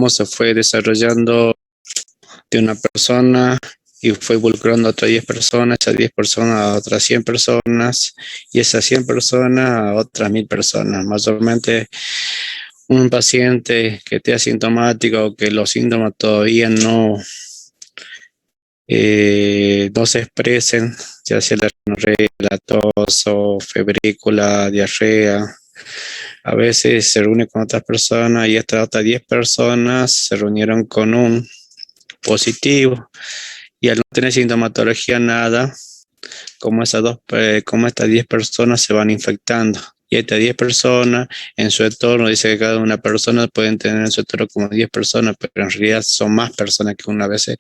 cómo se fue desarrollando de una persona y fue involucrando a otras 10 personas, esas 10 personas a otras 100 personas y esas 100 personas a otras 1000 personas. Mayormente un paciente que esté asintomático o que los síntomas todavía no se expresen, ya sea la rinorrea, la tos o febrícula, diarrea. A veces se reúne con otras personas y estas otras 10 personas se reunieron con un positivo y al no tener sintomatología nada, como estas 10 personas se van infectando. Y estas 10 personas en su entorno, dice que cada una persona pueden tener en su entorno como 10 personas, pero en realidad son más personas que una vez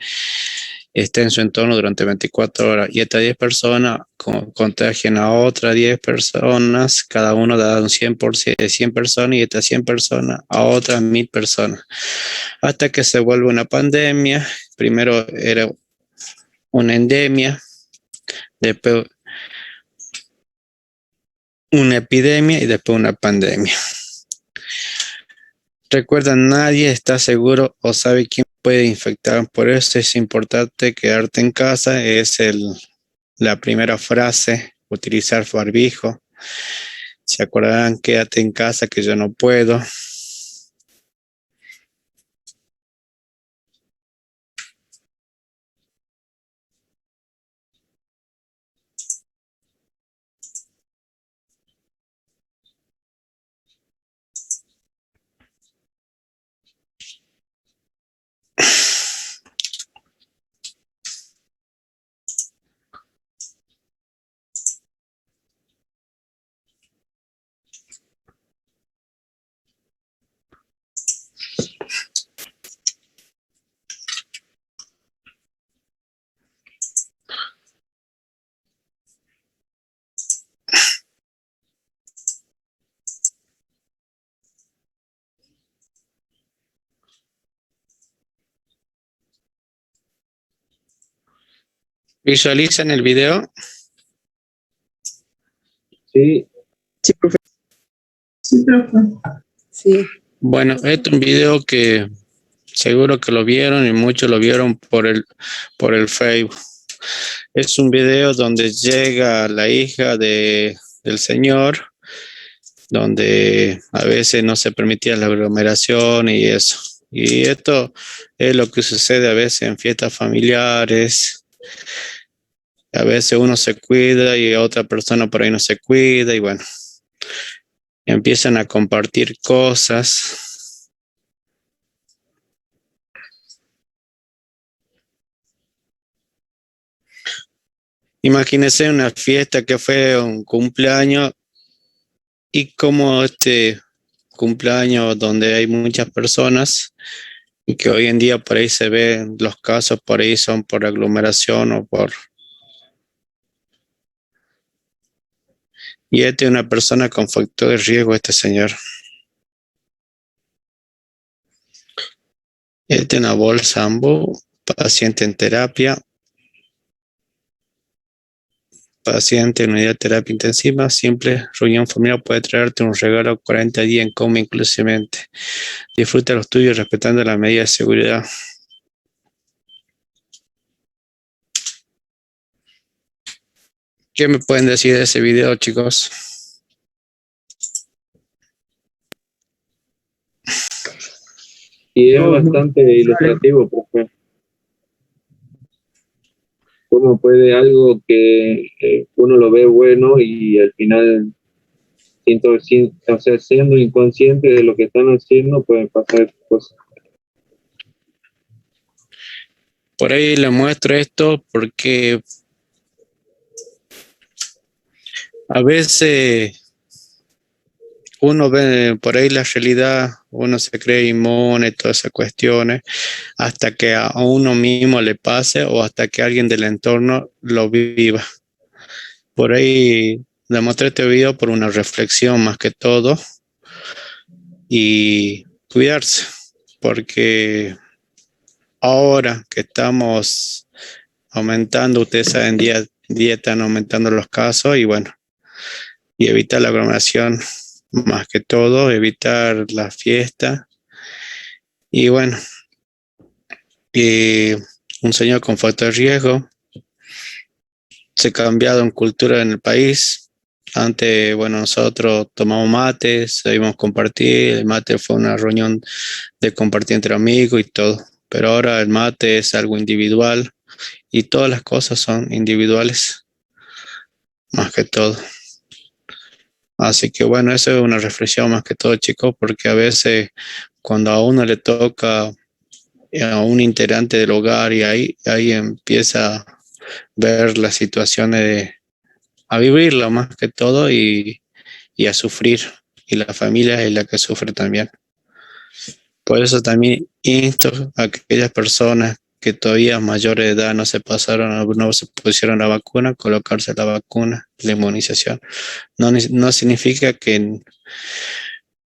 esté en su entorno durante 24 horas. Y estas 10 personas contagian a otras 10 personas, cada uno da un 100% de 100 personas y estas 100 personas a otras 1000 personas. Hasta que se vuelve una pandemia. Primero era una endemia, después una epidemia y después una pandemia. Recuerda, nadie está seguro o sabe quién puede infectar, por eso es importante quedarte en casa, es la primera frase, utilizar barbijo. Se acordarán, quédate en casa que yo no puedo. ¿Visualizan el video? Sí. Sí, profe. Sí, profe. Sí. Bueno, este es un video que seguro que lo vieron y muchos lo vieron por el Facebook. Es un video donde llega la hija del señor, donde a veces no se permitía la aglomeración y eso. Y esto es lo que sucede a veces en fiestas familiares. A veces uno se cuida y otra persona por ahí no se cuida y bueno, empiezan a compartir cosas. Imagínense una fiesta que fue un cumpleaños y como este cumpleaños donde hay muchas personas y que hoy en día por ahí se ven los casos, por ahí son por aglomeración o por... Y este es una persona con factor de riesgo, este señor. Este es una bolsa ambú, paciente en terapia. Paciente en unidad de terapia intensiva, simple reunión familiar puede traerte un regalo 40 días en coma inclusivamente. Disfruta los tuyos respetando las medidas de seguridad. ¿Qué me pueden decir de ese video, chicos? Y es bastante ilustrativo, profe. Cómo puede algo que uno lo ve bueno y al final, o sea, siendo inconsciente de lo que están haciendo, pueden pasar cosas. Por ahí le muestro esto porque a veces uno ve por ahí la realidad, uno se cree inmune, todas esas cuestiones, hasta que a uno mismo le pase o hasta que alguien del entorno lo viva. Por ahí le mostré este video por una reflexión más que todo y cuidarse, porque ahora que estamos aumentando, ustedes saben, día a día están aumentando los casos y bueno, y evitar la aglomeración más que todo, evitar la fiesta Y bueno, un señor con factor de riesgo, se ha cambiado en cultura en el país. Antes, bueno, nosotros tomamos mates, sabíamos compartir, el mate fue una reunión de compartir entre amigos y todo, pero ahora el mate es algo individual y todas las cosas son individuales, más que todo. Así que bueno, eso es una reflexión más que todo, chicos, porque a veces cuando a uno le toca a un integrante del hogar y ahí empieza a ver las situaciones a vivirlo más que todo y a sufrir. Y la familia es la que sufre también. Por eso también insto a aquellas personas que todavía mayores de edad no se pusieron la vacuna, colocarse la vacuna, la inmunización. No significa que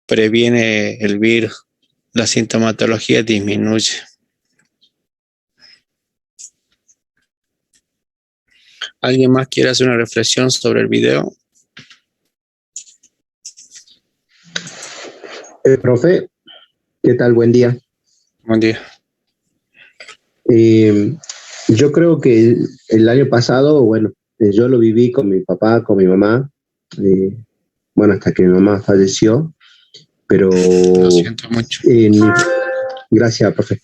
previene el virus, la sintomatología disminuye. ¿Alguien más quiere hacer una reflexión sobre el video? Profe, ¿qué tal? Buen día. Buen día. Yo creo que el año pasado, bueno, yo lo viví con mi papá, con mi mamá, bueno, hasta que mi mamá falleció, pero... Lo siento mucho. Gracias, profe.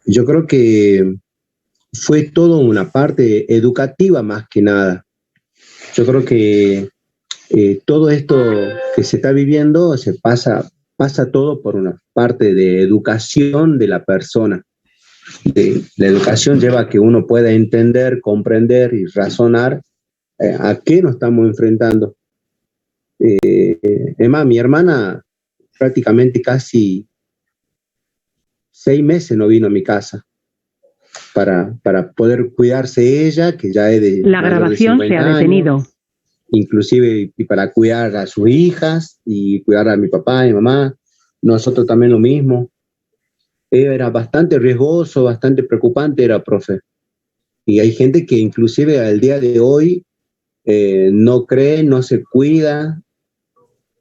Yo creo que fue todo una parte educativa más que nada. Yo creo que todo esto que se está viviendo pasa todo por una parte de educación de la persona. La educación lleva a que uno pueda entender, comprender y razonar a qué nos estamos enfrentando. Es más, mi hermana prácticamente casi 6 meses no vino a mi casa para poder cuidarse ella, que ya es de La grabación de se ha 50 detenido. años, inclusive y para cuidar a sus hijas y cuidar a mi papá y mi mamá. Nosotros también lo mismo. Era bastante riesgoso, bastante preocupante, era, profe. Y hay gente que inclusive al día de hoy no cree, no se cuida,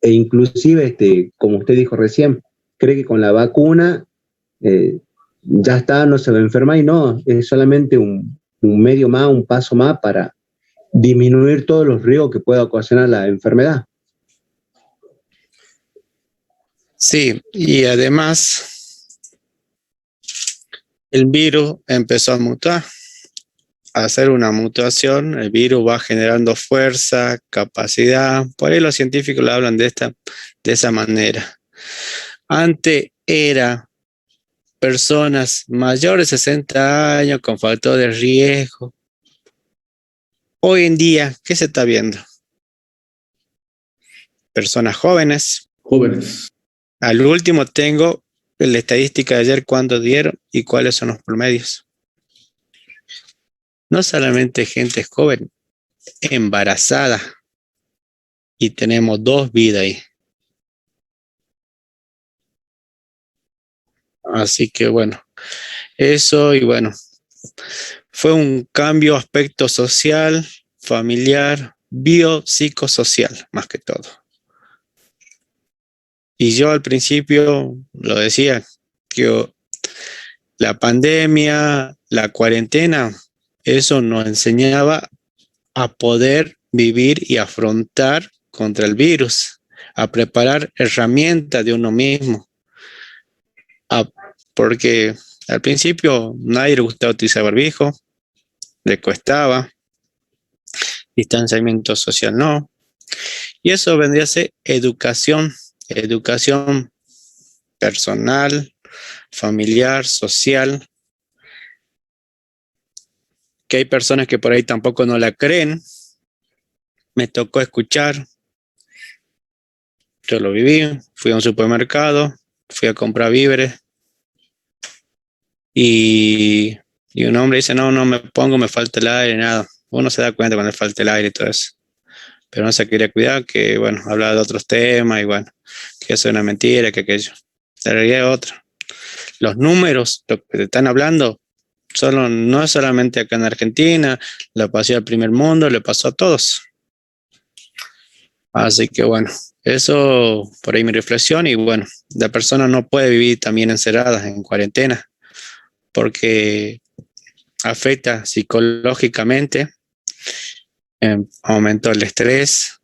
e inclusive, como usted dijo recién, cree que con la vacuna ya está, no se va a enfermar, y no, es solamente un medio más, un paso más para disminuir todos los riesgos que pueda ocasionar la enfermedad. Sí, y además el virus empezó a mutar, a hacer una mutación. El virus va generando fuerza, capacidad. Por ahí los científicos lo hablan de esa manera. Antes era personas mayores de 60 años con factor de riesgo. Hoy en día, ¿qué se está viendo? Personas jóvenes. Al último tengo la estadística de ayer, cuánto dieron y cuáles son los promedios. No solamente gente joven, embarazada. Y tenemos 2 vidas ahí. Así que bueno, eso y bueno, fue un cambio aspecto social, familiar, biopsicosocial, más que todo. Y yo al principio lo decía, que la pandemia, la cuarentena, eso nos enseñaba a poder vivir y afrontar contra el virus, a preparar herramientas de uno mismo. Porque al principio nadie le gustaba utilizar barbijo, le costaba, distanciamiento social no, y eso vendría a ser educación personal, familiar, social, que hay personas que por ahí tampoco no la creen. Me tocó escuchar, yo lo viví, fui a un supermercado, fui a comprar víveres y un hombre dice, no me pongo, me falta el aire, nada. Uno se da cuenta cuando le falta el aire y todo eso. Pero no se quería cuidar, que bueno, hablaba de otros temas y bueno, que eso es una mentira, que aquello. La realidad es otra. Los números, lo que te están hablando, no es solamente acá en Argentina, le pasó al primer mundo, le pasó a todos. Así que bueno, Eso por ahí mi reflexión. Y bueno, la persona no puede vivir también encerrada en cuarentena porque afecta psicológicamente, aumento el estrés,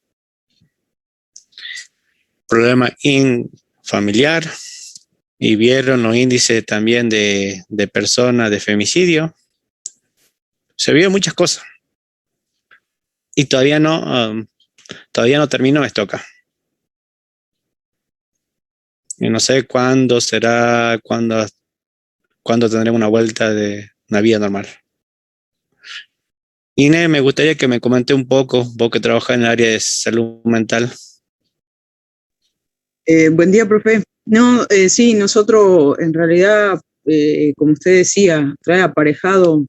problema familiar, y vieron los índices también de personas de femicidio. Se vieron muchas cosas y todavía no terminó esto acá. Y no sé cuándo será, cuándo tendremos una vuelta de una vida normal. Inés, me gustaría que me comente un poco, vos que trabajas en el área de salud mental. Buen día, profe. No, sí, nosotros en realidad, como usted decía, trae aparejado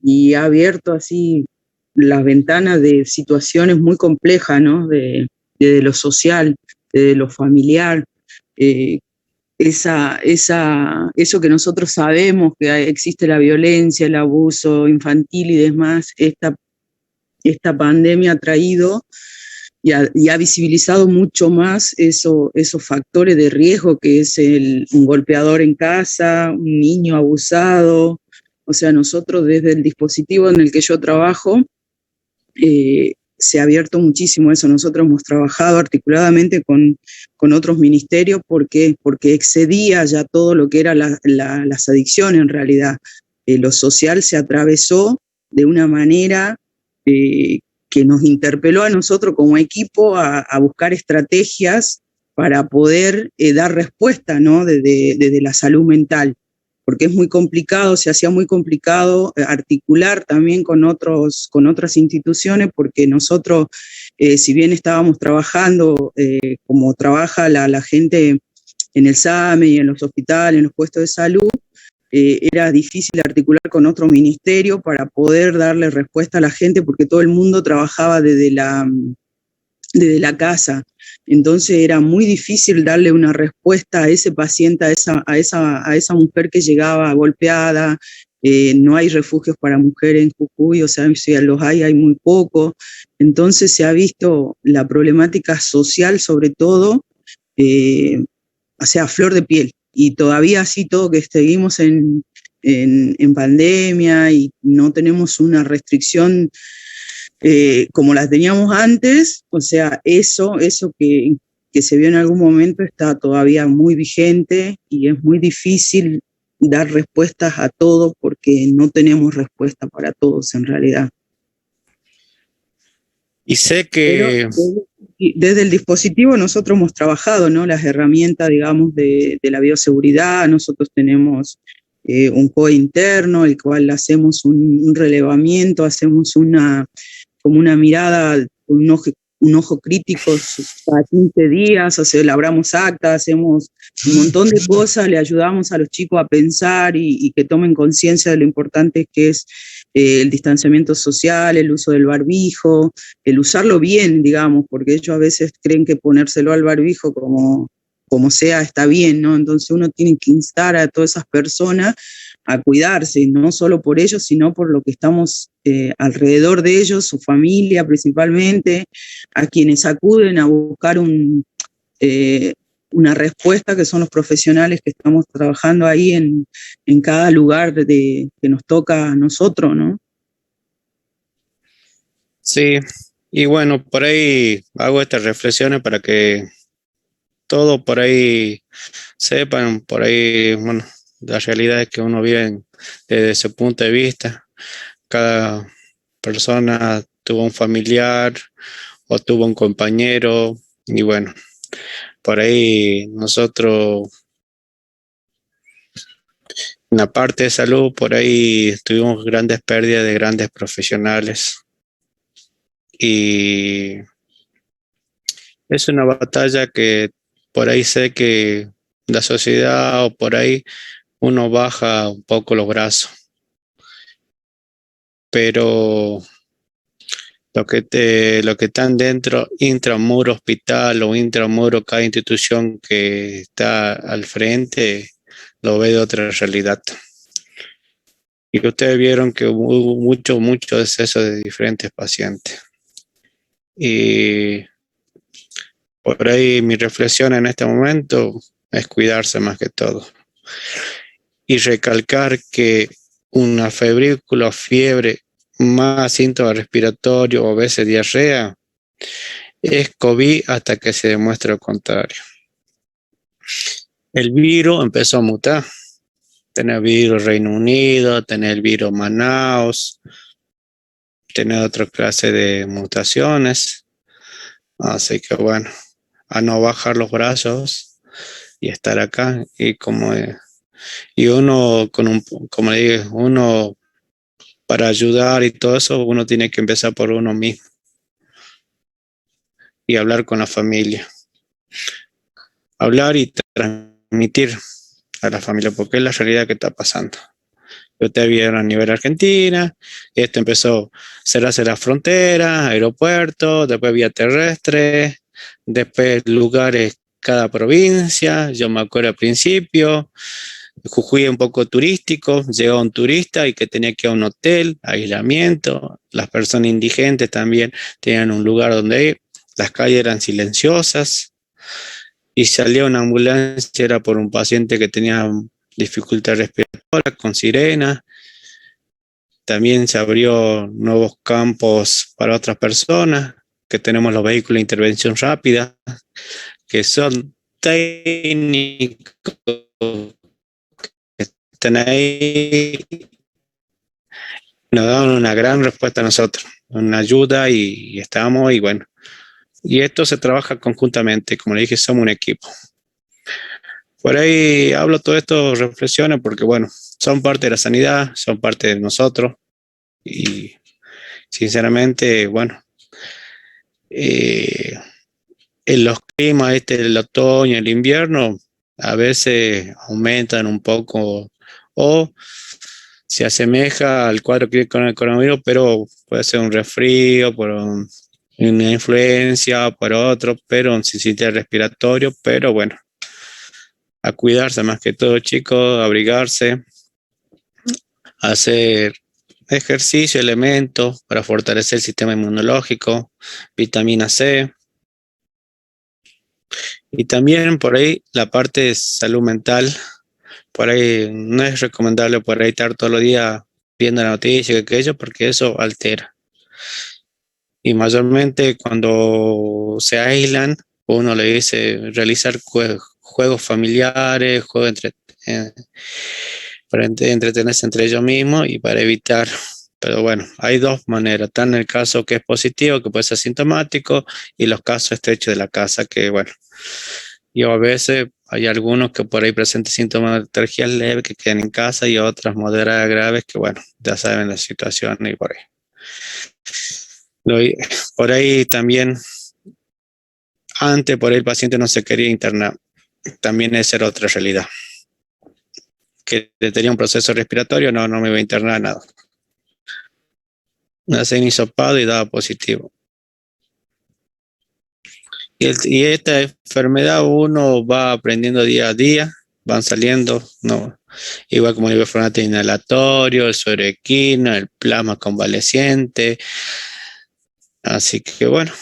y ha abierto así las ventanas de situaciones muy complejas, ¿no? De lo social, de lo familiar, eh, eso que nosotros sabemos que existe la violencia, el abuso infantil y demás, esta pandemia ha traído y ha visibilizado mucho más esos factores de riesgo que es un golpeador en casa, un niño abusado. O sea, nosotros desde el dispositivo en el que yo trabajo, se ha abierto muchísimo eso. Nosotros hemos trabajado articuladamente con otros ministerios porque excedía ya todo lo que eran las adicciones en realidad. Lo social se atravesó de una manera que nos interpeló a nosotros como equipo a buscar estrategias para poder dar respuesta, ¿no? Desde la salud mental, porque es muy complicado, se hacía muy complicado articular también con otras instituciones, porque nosotros, si bien estábamos trabajando como trabaja la gente en el SAME y en los hospitales, en los puestos de salud, era difícil articular con otro ministerio para poder darle respuesta a la gente, porque todo el mundo trabajaba desde la casa. Entonces era muy difícil darle una respuesta a ese paciente, a esa mujer que llegaba golpeada. No hay refugios para mujeres en Jujuy, o sea, si los hay muy poco. Entonces se ha visto la problemática social, sobre todo, o sea, a flor de piel. Y todavía así todo que seguimos en pandemia y no tenemos una restricción como las teníamos antes, o sea, eso que se vio en algún momento está todavía muy vigente y es muy difícil dar respuestas a todos porque no tenemos respuesta para todos en realidad. Y sé que... Pero desde el dispositivo nosotros hemos trabajado, ¿no? Las herramientas, digamos, de la bioseguridad. Nosotros tenemos un COE interno, el cual hacemos un relevamiento, hacemos como una mirada, un ojo crítico cada 15 días, o sea, elaboramos actas, hacemos un montón de cosas, le ayudamos a los chicos a pensar y que tomen conciencia de lo importante que es el distanciamiento social, el uso del barbijo, el usarlo bien, digamos, porque ellos a veces creen que ponérselo al barbijo como sea está bien, ¿no? Entonces uno tiene que instar a todas esas personas a cuidarse, no solo por ellos, sino por lo que estamos alrededor de ellos, su familia principalmente, a quienes acuden a buscar una respuesta, que son los profesionales que estamos trabajando ahí en cada lugar que nos toca a nosotros, ¿no? Sí, y bueno, por ahí hago estas reflexiones para que todos por ahí sepan, por ahí, bueno, las realidades que uno vive desde ese punto de vista. Cada persona tuvo un familiar o tuvo un compañero, y bueno, por ahí nosotros, en la parte de salud, por ahí tuvimos grandes pérdidas de grandes profesionales. Y es una batalla que por ahí sé que la sociedad o por ahí uno baja un poco los brazos, pero lo que están dentro, intramuro hospital o intramuro cada institución que está al frente, lo ve de otra realidad. Y ustedes vieron que hubo mucho deceso de diferentes pacientes. Y Por ahí mi reflexión en este momento es cuidarse más que todo. Y recalcar que una febrícula, fiebre, más síntomas respiratorios o a veces diarrea, es COVID hasta que se demuestre lo contrario. El virus empezó a mutar. Tener virus Reino Unido, tener virus Manaus, tener otra clase de mutaciones. Así que bueno, a no bajar los brazos y estar acá. Y uno, como le digo, uno para ayudar y todo eso, uno tiene que empezar por uno mismo y hablar con la familia. Hablar y transmitir a la familia, porque es la realidad que está pasando. Ustedes vieron a nivel Argentina, esto empezó a cerrarse la frontera, aeropuertos, después vía terrestre, después lugares, cada provincia. Yo me acuerdo al principio, Jujuy es un poco turístico, llegó un turista y que tenía que ir a un hotel, aislamiento, las personas indigentes también tenían un lugar donde ir, las calles eran silenciosas y salía una ambulancia, era por un paciente que tenía dificultad respiratoria con sirena. También se abrió nuevos campos para otras personas, que tenemos los vehículos de intervención rápida, que son técnicos que están ahí, nos dan una gran respuesta a nosotros, una ayuda y estamos, y bueno, y esto se trabaja conjuntamente, como le dije, somos un equipo. Por ahí hablo todo esto, reflexiones, porque bueno, son parte de la sanidad, son parte de nosotros, y sinceramente, bueno, en los climas, el otoño, el invierno, a veces aumentan un poco o se asemeja al cuadro que con el coronavirus, pero puede ser un resfrío, una influencia, por otro, pero un sistema respiratorio, pero bueno, a cuidarse más que todo, chicos, abrigarse, hacer ejercicio, elementos para fortalecer el sistema inmunológico, vitamina C. Y también por ahí la parte de salud mental, por ahí no es recomendable por ahí estar todos los días viendo la noticia que aquello, porque eso altera. Y mayormente cuando se aíslan, uno le dice realizar juegos familiares, para entretenerse entre ellos mismos y para evitar. Pero bueno, hay dos maneras, tan el caso que es positivo, que puede ser sintomático, y los casos estrechos de la casa, que bueno, yo a veces hay algunos que por ahí presentan síntomas de alergia leve que quedan en casa y otras moderadas graves que bueno, ya saben la situación y por ahí. Por ahí también, antes por ahí el paciente no se quería internar, también esa era otra realidad. Que tenía un proceso respiratorio, no me iba a internar nada. Me hacen hisopado y daba positivo. Y esta enfermedad uno va aprendiendo día a día, van saliendo, no, igual como el bifenate inhalatorio, el sueroquina, el plasma convaleciente. Así que bueno,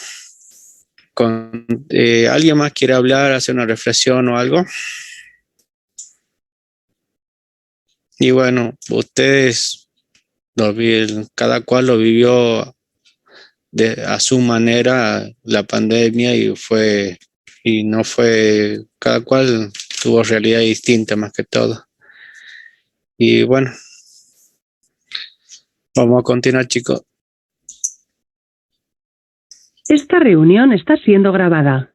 ¿alguien más quiere hablar, hacer una reflexión o algo? Y bueno, ustedes, cada cual lo vivió a su manera la pandemia y no fue, cada cual tuvo realidad distinta más que todo. Y bueno, vamos a continuar, chicos. Esta reunión está siendo grabada.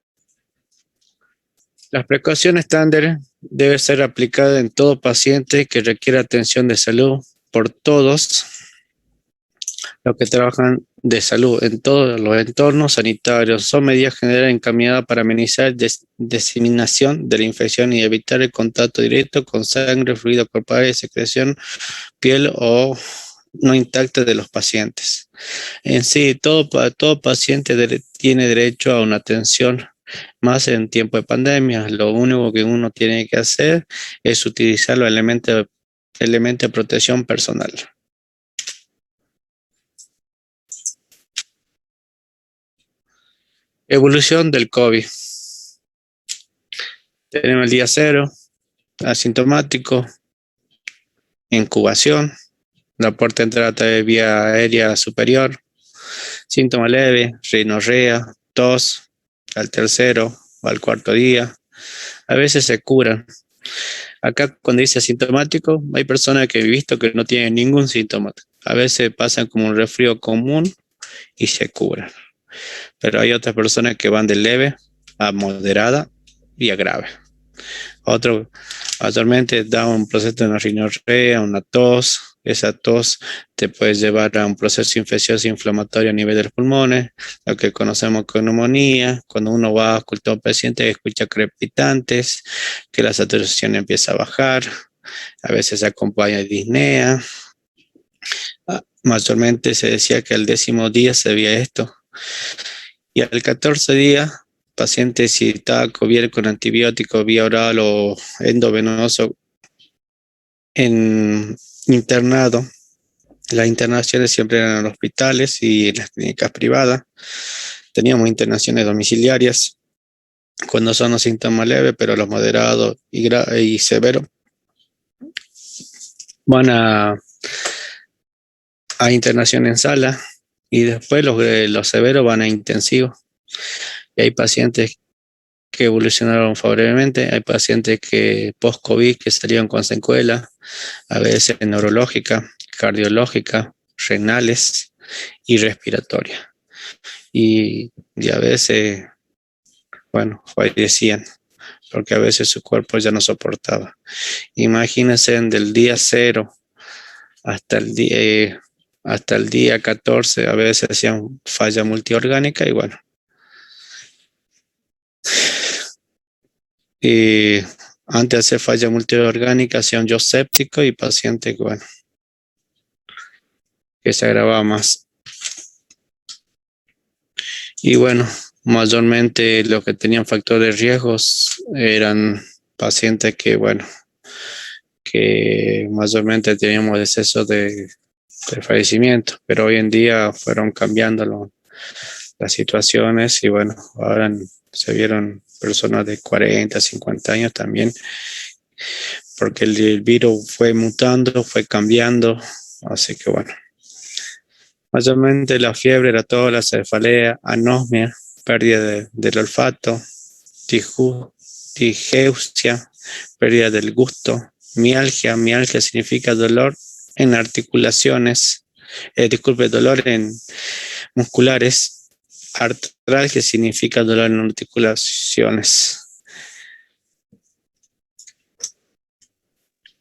Las precauciones estándar deben ser aplicadas en todo paciente que requiera atención de salud por todos los que trabajan de salud en todos los entornos sanitarios. Son medidas generales encaminadas para amenizar diseminación de la infección y evitar el contacto directo con sangre, fluido corporal, secreción, piel o no intacta de los pacientes. En sí, todo paciente tiene derecho a una atención, más en tiempo de pandemia. Lo único que uno tiene que hacer es utilizar los elementos de protección personal. Evolución del COVID. Tenemos el día 0, asintomático, incubación, la puerta de entrada de vía aérea superior, síntoma leve, rinorrea, tos, al tercero o al cuarto día. A veces se curan. Acá cuando dice asintomático, hay personas que he visto que no tienen ningún síntoma. A veces pasan como un resfrío común y se curan. Pero hay otras personas que van de leve a moderada y a grave. Otro actualmente da un proceso de una rinorrea, una tos. Esa tos te puede llevar a un proceso infeccioso inflamatorio a nivel de los pulmones, lo que conocemos como neumonía. Cuando uno va a ocultar a un paciente, escucha crepitantes, que la saturación empieza a bajar, a veces se acompaña de disnea. Mayormente se decía que al 10º día se veía esto. Y al 14 día, paciente si estaba cubierto con antibiótico vía oral o endovenoso internado, las internaciones siempre eran en los hospitales y en las clínicas privadas. Teníamos internaciones domiciliarias cuando son los síntomas leves, pero los moderados y severos van a internación en sala y después los severos van a intensivo. Y hay pacientes que evolucionaron favorablemente, hay pacientes que post-COVID que salieron con secuelas, a veces neurológica, cardiológica, renales y respiratoria. Y a veces, bueno, fallecían, porque a veces su cuerpo ya no soportaba. Imagínense del día 0 hasta el día 14, a veces hacían falla multiorgánica y bueno. Y antes de hacer falla multiorgánica hacía un yo séptico y paciente que, bueno, que se agravaba más. Y bueno, mayormente los que tenían factores de riesgos eran pacientes que, bueno, que mayormente teníamos exceso de fallecimiento, pero hoy en día fueron cambiando las situaciones y bueno, ahora se vieron personas de 40, 50 años también, porque el virus fue mutando, fue cambiando, así que bueno. Mayormente la fiebre era toda la cefalea, anosmia, pérdida del olfato, digeusia, pérdida del gusto, mialgia. Mialgia significa dolor en articulaciones, dolor en musculares. Artralgia significa dolor en articulaciones.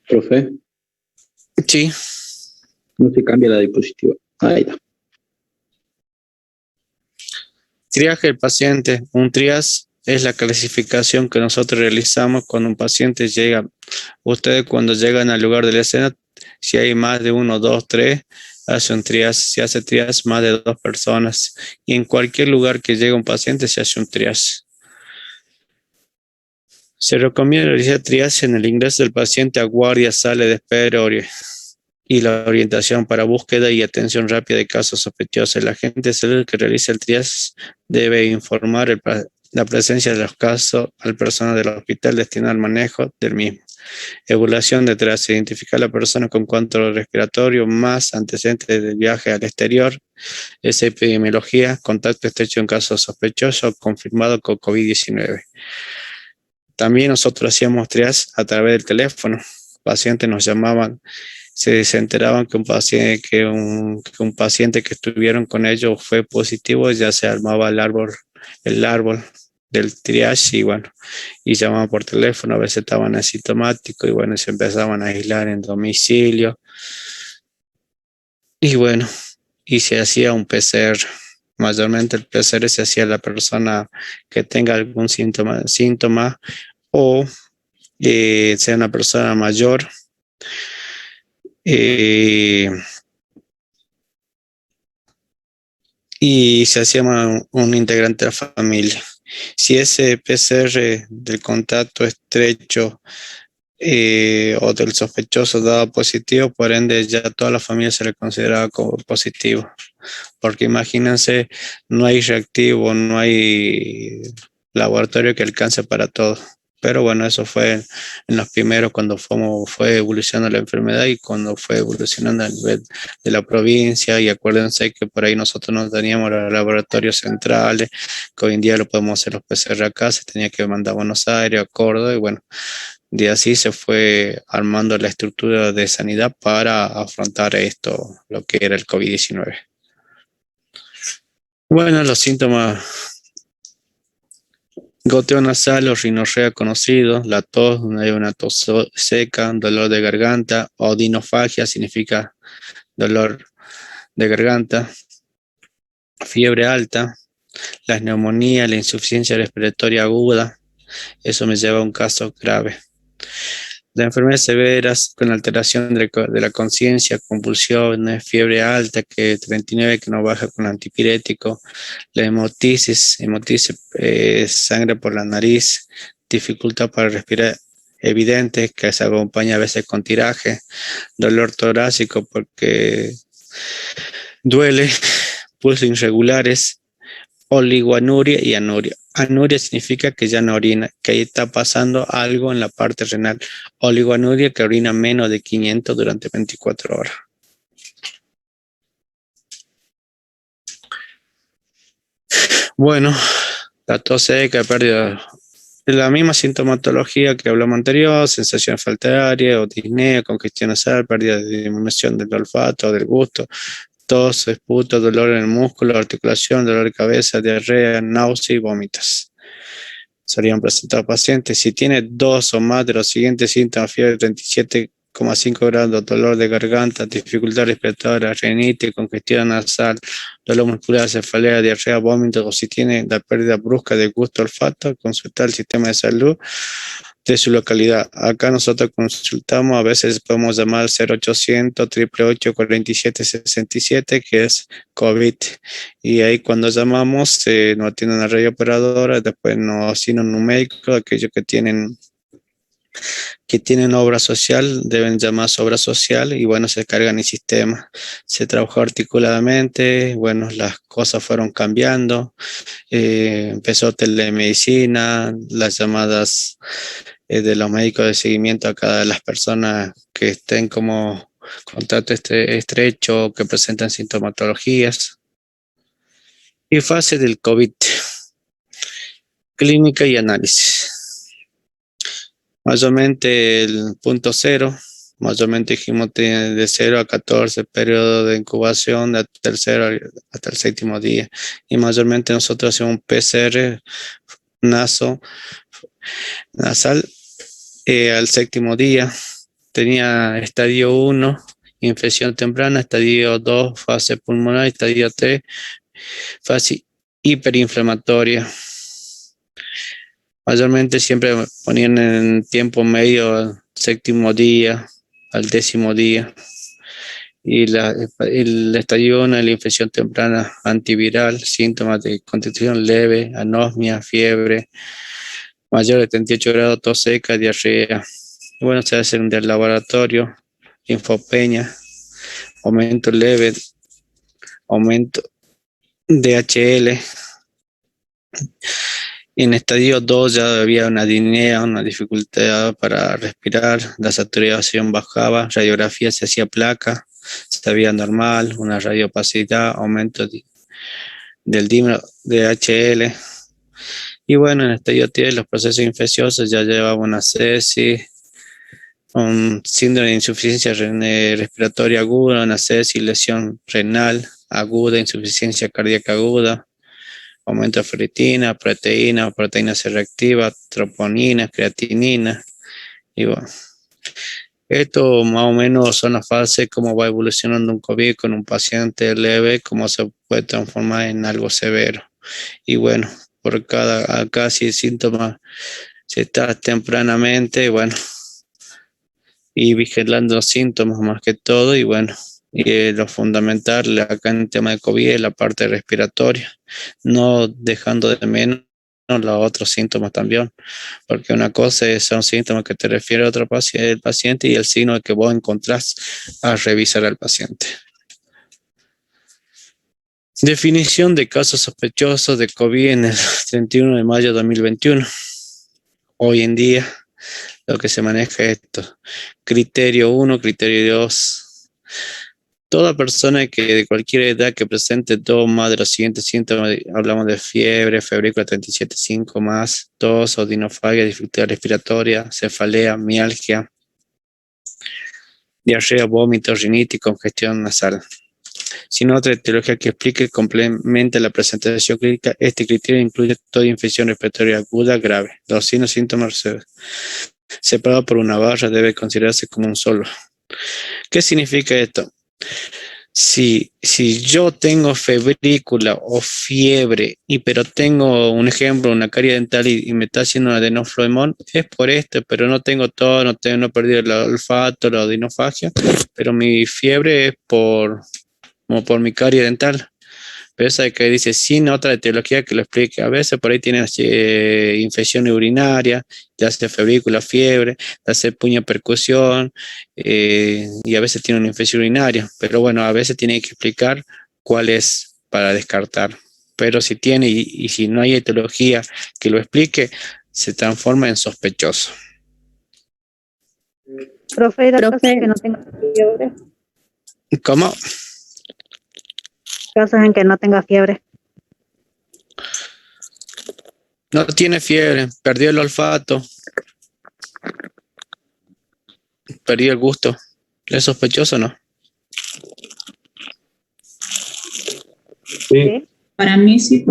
Profe, Sí. no se cambia la diapositiva. Ahí está. Triaje del paciente. Un triage es la clasificación que nosotros realizamos cuando un paciente llega. Ustedes cuando llegan al lugar de la escena, si hay más de 1, 2, 3, hace un triage. Si hace triage más de 2 personas. Y en cualquier lugar que llegue un paciente se hace un triage. Se recomienda realizar triage en el ingreso del paciente a guardia, sala de espera y la orientación para búsqueda y atención rápida de casos sospechosos. El agente de salud que realiza el triage debe informar la presencia de los casos al personal del hospital destinado al manejo del mismo. Evaluación de triage: identificar a la persona con control respiratorio más antecedentes de viaje al exterior. Esa epidemiología: contacto estrecho en casos sospechosos confirmado con COVID-19. También nosotros hacíamos triage a través del teléfono. Pacientes nos llamaban, se enteraban que un paciente que estuvieron con ellos fue positivo, ya se armaba el árbol del triage y bueno, y llamaban por teléfono, a veces estaban asintomáticos y bueno, se empezaban a aislar en domicilio y bueno, y se hacía un PCR. Mayormente el PCR se hacía a la persona que tenga algún síntoma o sea una persona mayor. Y se hacía un integrante de la familia. Si ese PCR del contacto estrecho o del sospechoso daba positivo, por ende ya toda la familia se le consideraba como positivo. Porque imagínense, no hay reactivo, no hay laboratorio que alcance para todo. Pero bueno, eso fue en los primeros cuando fue evolucionando la enfermedad y cuando fue evolucionando a nivel de la provincia. Y acuérdense que por ahí nosotros no teníamos los laboratorios centrales, que hoy en día lo podemos hacer los PCR acá, se tenía que mandar a Buenos Aires, a Córdoba, y bueno, de así se fue armando la estructura de sanidad para afrontar esto, lo que era el COVID-19. Bueno, los síntomas: goteo nasal o rinorrea conocido, la tos, hay una tos seca, dolor de garganta, odinofagia significa dolor de garganta, fiebre alta, la neumonía, la insuficiencia respiratoria aguda. Eso me lleva a un caso grave. Las enfermedades severas con alteración de la conciencia, convulsiones, fiebre alta, que 39 que no baja con antipirético, la hemotisis, sangre por la nariz, dificultad para respirar evidente, que se acompaña a veces con tiraje, dolor torácico porque duele, pulsos irregulares, oligoanuria y anuria. Anuria significa que ya no orina, que ahí está pasando algo en la parte renal. Oligoanuria, que orina menos de 500 durante 24 horas. Bueno, la tos seca, pérdida de la misma sintomatología que hablamos anterior, sensación de falta de aire, o disnea, congestión nasal, pérdida de disminución del olfato, del gusto, tos, esputo, dolor en el músculo, articulación, dolor de cabeza, diarrea, náusea y vómitos. Serían presentados pacientes. Si tiene 2 o más de los siguientes síntomas: fiebre 37,5 grados, dolor de garganta, dificultad respiratoria, rinitis, congestión nasal, dolor muscular, cefalea, diarrea, vómitos, o si tiene la pérdida brusca de gusto, olfato, consultar el sistema de salud de su localidad. Acá nosotros consultamos, a veces podemos llamar al 0800 888 4767, que es COVID. Y ahí cuando llamamos, nos atiende una radiooperadora, después nos asignan un médico. Aquellos que tienen obra social deben llamarse obra social, y bueno, se cargan el sistema. Se trabajó articuladamente, bueno, las cosas fueron cambiando. Empezó telemedicina, las llamadas de los médicos de seguimiento a cada de las personas que estén como contacto estrecho, que presentan sintomatologías. Y fase del COVID: clínica y análisis. Mayormente el punto cero, mayormente dijimos de 0 a 14, periodo de incubación del tercero hasta el 7º día. Y mayormente nosotros hacemos un PCR nasal al 7º día. Tenía estadio 1, infección temprana; estadio 2, fase pulmonar; estadio 3, fase hiperinflamatoria. Mayormente siempre ponían en tiempo medio al 7º día, al 10º día. Y el estadio 1, la infección temprana antiviral, síntomas de constitución leve, anosmia, fiebre mayor de 38 grados, tos seca, diarrea. Bueno, se hace un del laboratorio, linfopenia, aumento leve, aumento de HL. En estadio 2 ya había una disnea, una dificultad para respirar, la saturación bajaba, radiografía se hacía placa, se veía normal, una radiopacidad, aumento del dímero de HL. Y bueno, en estadio 3 los procesos infecciosos ya llevaban una sepsis, un síndrome de insuficiencia respiratoria aguda, una sepsis, lesión renal aguda, insuficiencia cardíaca aguda, aumento de ferritina, proteína C reactiva, troponina, creatinina. Y bueno, esto más o menos son las fases, cómo va evolucionando un COVID con un paciente leve, cómo se puede transformar en algo severo. Y bueno, por acá si el síntoma se está tempranamente, bueno, y vigilando los síntomas más que todo. Y bueno, lo fundamental acá en el tema de COVID es la parte respiratoria, no dejando de menos los otros síntomas también, porque una cosa son síntomas que te refiere a otro paciente y el signo que vos encontrás a revisar al paciente. Definición de casos sospechosos de COVID en el 31 de mayo de 2021. hoy en día lo que se maneja es esto. Criterio 1, criterio 2. Toda persona que de cualquier edad que presente 2 más de los siguientes síntomas, hablamos de fiebre, febrícula 37,5 más, tos, odinofagia, dificultad respiratoria, cefalea, mialgia, diarrea, vómito, rinitis, congestión nasal. Sin otra etiología que explique complemente la presentación clínica, este criterio incluye toda infección respiratoria aguda grave. Los signos y síntomas separados por una barra debe considerarse como un solo. ¿Qué significa esto? Si yo tengo febrícula o fiebre, pero tengo un ejemplo, una carie dental y me está haciendo un adenofleboemón, es por esto, pero no tengo todo, no he perdido el olfato, la odinofagia, pero mi fiebre es como por mi carie dental. Pero esa que dice sin otra etiología que lo explique. A veces por ahí tienen infección urinaria, ya sea febrícula, fiebre, ya sea puño percusión, y a veces tiene una infección urinaria. Pero bueno, a veces tiene que explicar cuál es para descartar. Pero si tiene y si no hay etiología que lo explique, se transforma en sospechoso. Profe, ¿hay casos que no tenga fiebre? ¿Cómo? Casos en que no tenga fiebre. No tiene fiebre, perdió el olfato, perdió el gusto. ¿Es sospechoso o no? Sí. Para mí sí.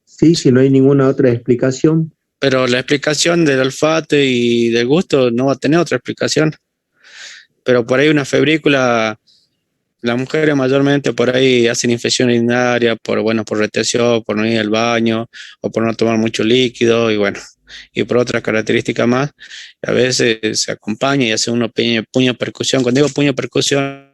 Sí, si no hay ninguna otra explicación. Pero la explicación del olfato y del gusto no va a tener otra explicación. Pero por ahí una febrícula, las mujeres mayormente por ahí hacen infección urinaria por retención, por no ir al baño o por no tomar mucho líquido y por otras características más. A veces se acompaña y hace uno puño percusión. Cuando digo puño percusión